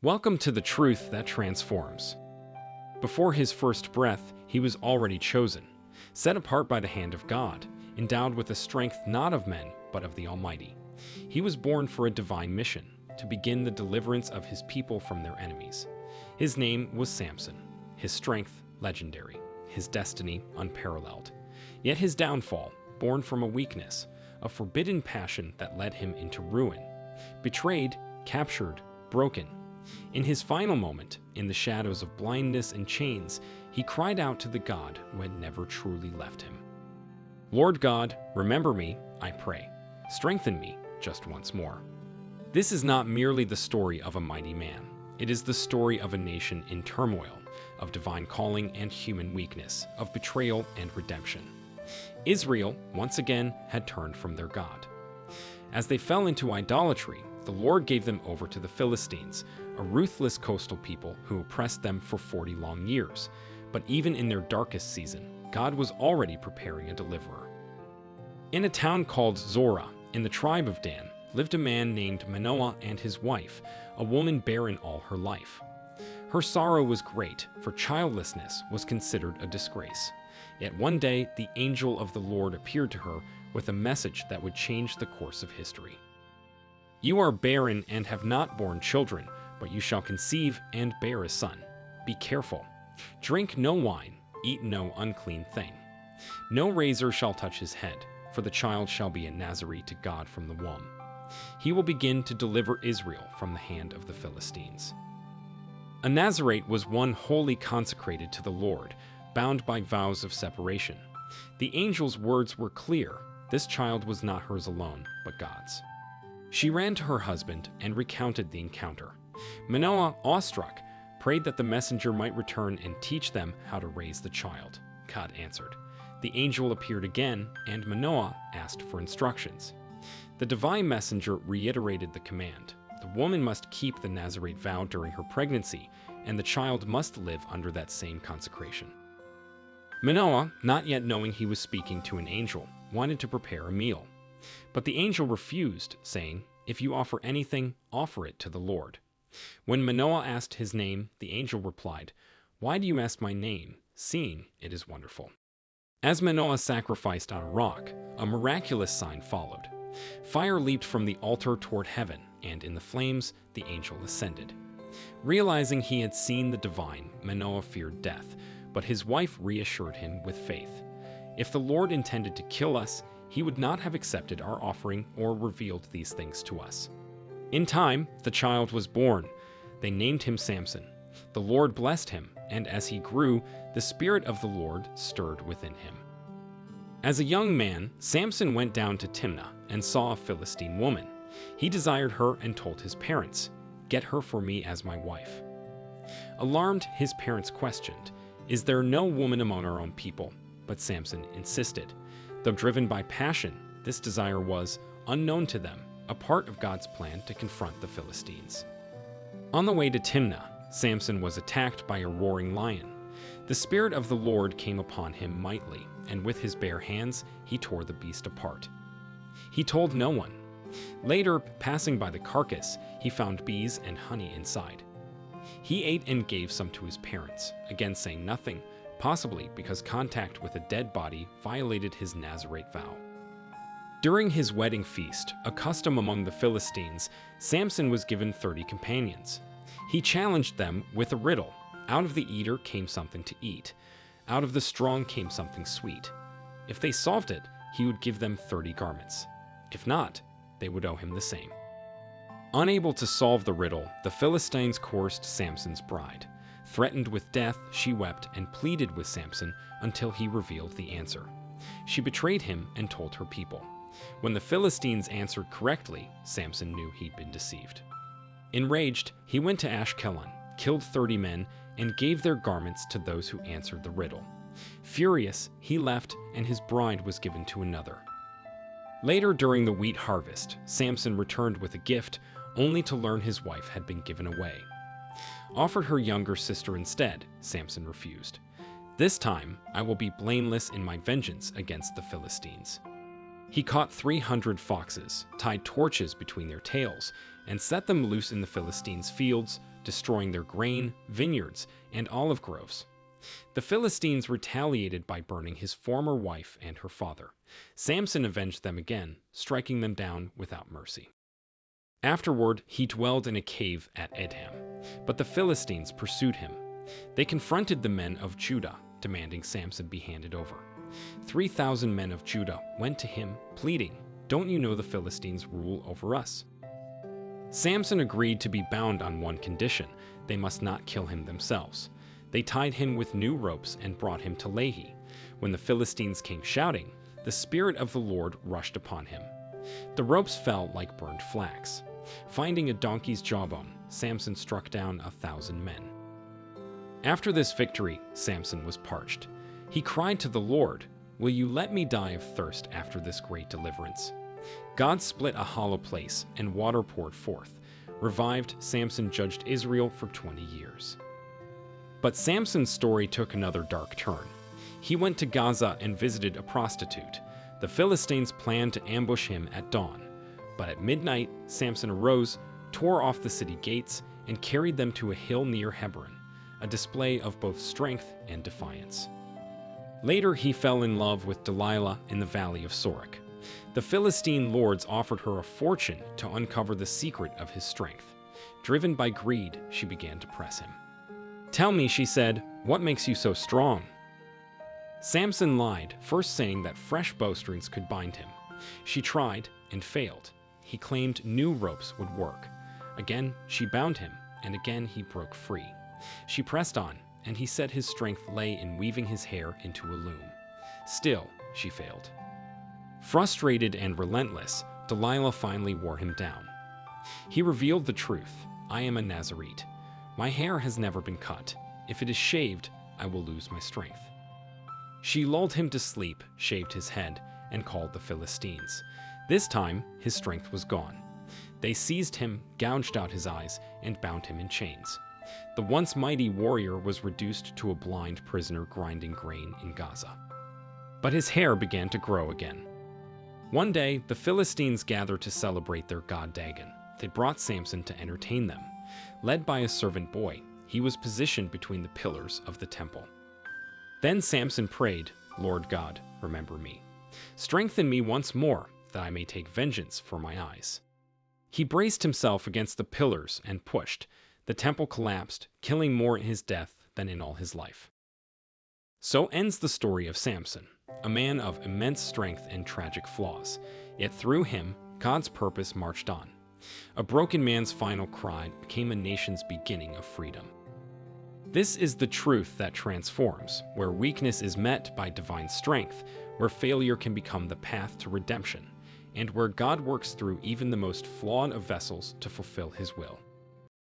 Welcome to the truth that transforms. Before his first breath, he was already chosen, set apart by the hand of God, endowed with a strength not of men, but of the Almighty. He was born for a divine mission, to begin the deliverance of his people from their enemies. His name was Samson, his strength legendary, his destiny unparalleled. Yet his downfall, born from a weakness, a forbidden passion that led him into ruin. Betrayed, captured, broken. In his final moment, in the shadows of blindness and chains, he cried out to the God who had never truly left him. Lord God, remember me, I pray. Strengthen me just once more. This is not merely the story of a mighty man. It is the story of a nation in turmoil, of divine calling and human weakness, of betrayal and redemption. Israel, once again, had turned from their God. As they fell into idolatry, the Lord gave them over to the Philistines, a ruthless coastal people who oppressed them for 40 long years. But even in their darkest season, God was already preparing a deliverer. In a town called Zorah, in the tribe of Dan, lived a man named Manoah and his wife, a woman barren all her life. Her sorrow was great, for childlessness was considered a disgrace. Yet one day, the angel of the Lord appeared to her with a message that would change the course of history. You are barren and have not borne children, but you shall conceive and bear a son. Be careful. Drink no wine, eat no unclean thing. No razor shall touch his head, for the child shall be a Nazarene to God from the womb. He will begin to deliver Israel from the hand of the Philistines. A Nazarite was one wholly consecrated to the Lord, bound by vows of separation. The angel's words were clear. This child was not hers alone, but God's. She ran to her husband and recounted the encounter. Manoah, awestruck, prayed that the messenger might return and teach them how to raise the child. God answered. The angel appeared again, and Manoah asked for instructions. The divine messenger reiterated the command. The woman must keep the Nazarite vow during her pregnancy, and the child must live under that same consecration. Manoah, not yet knowing he was speaking to an angel, wanted to prepare a meal. But the angel refused, saying, If you offer anything, offer it to the Lord. When Manoah asked his name, the angel replied, Why do you ask my name, seeing it is wonderful? As Manoah sacrificed on a rock, a miraculous sign followed. Fire leaped from the altar toward heaven, and in the flames the angel ascended. Realizing he had seen the divine, Manoah feared death, but his wife reassured him with faith. If the Lord intended to kill us, he would not have accepted our offering or revealed these things to us. In time, the child was born. They named him Samson. The Lord blessed him, and as he grew, the Spirit of the Lord stirred within him. As a young man, Samson went down to Timnah and saw a Philistine woman. He desired her and told his parents, Get her for me as my wife. Alarmed, his parents questioned, Is there no woman among our own people? But Samson insisted. Though driven by passion, this desire was, unknown to them, a part of God's plan to confront the Philistines. On the way to Timnah, Samson was attacked by a roaring lion. The Spirit of the Lord came upon him mightily, and with his bare hands he tore the beast apart. He told no one. Later, passing by the carcass, he found bees and honey inside. He ate and gave some to his parents, again saying nothing, possibly because contact with a dead body violated his Nazarite vow. During his wedding feast, a custom among the Philistines, Samson was given 30 companions. He challenged them with a riddle. Out of the eater came something to eat. Out of the strong came something sweet. If they solved it, he would give them 30 garments. If not, they would owe him the same. Unable to solve the riddle, the Philistines coerced Samson's bride. Threatened with death, she wept and pleaded with Samson until he revealed the answer. She betrayed him and told her people. When the Philistines answered correctly, Samson knew he'd been deceived. Enraged, he went to Ashkelon, killed 30 men, and gave their garments to those who answered the riddle. Furious, he left, and his bride was given to another. Later during the wheat harvest, Samson returned with a gift, only to learn his wife had been given away. Offered her younger sister instead, Samson refused. This time, I will be blameless in my vengeance against the Philistines. He caught 300 foxes, tied torches between their tails, and set them loose in the Philistines' fields, destroying their grain, vineyards, and olive groves. The Philistines retaliated by burning his former wife and her father. Samson avenged them again, striking them down without mercy. Afterward, he dwelled in a cave at Edom, but the Philistines pursued him. They confronted the men of Judah, demanding Samson be handed over. 3,000 men of Judah went to him, pleading, "Don't you know the Philistines rule over us?" Samson agreed to be bound on one condition: they must not kill him themselves. They tied him with new ropes and brought him to Lehi. When the Philistines came shouting, the Spirit of the Lord rushed upon him. The ropes fell like burned flax. Finding a donkey's jawbone, Samson struck down 1,000 men. After this victory, Samson was parched. He cried to the Lord, "Will you let me die of thirst after this great deliverance?" God split a hollow place, and water poured forth. Revived, Samson judged Israel for 20 years. But Samson's story took another dark turn. He went to Gaza and visited a prostitute. The Philistines planned to ambush him at dawn. But at midnight, Samson arose, tore off the city gates, and carried them to a hill near Hebron, a display of both strength and defiance. Later, he fell in love with Delilah in the valley of Sorek. The Philistine lords offered her a fortune to uncover the secret of his strength. Driven by greed, she began to press him. "Tell me," she said, "what makes you so strong?" Samson lied, first saying that fresh bowstrings could bind him. She tried and failed. He claimed new ropes would work. Again, she bound him, and again he broke free. She pressed on, and he said his strength lay in weaving his hair into a loom. Still, she failed. Frustrated and relentless, Delilah finally wore him down. He revealed the truth: "I am a Nazarite. My hair has never been cut. If it is shaved, I will lose my strength." She lulled him to sleep, shaved his head, and called the Philistines. This time, his strength was gone. They seized him, gouged out his eyes, and bound him in chains. The once mighty warrior was reduced to a blind prisoner grinding grain in Gaza. But his hair began to grow again. One day, the Philistines gathered to celebrate their god Dagon. They brought Samson to entertain them. Led by a servant boy, he was positioned between the pillars of the temple. Then Samson prayed, "Lord God, remember me. Strengthen me once more, that I may take vengeance for my eyes." He braced himself against the pillars and pushed. The temple collapsed, killing more in his death than in all his life. So ends the story of Samson, a man of immense strength and tragic flaws. Yet through him, God's purpose marched on. A broken man's final cry became a nation's beginning of freedom. This is the truth that transforms, where weakness is met by divine strength, where failure can become the path to redemption, and where God works through even the most flawed of vessels to fulfill his will.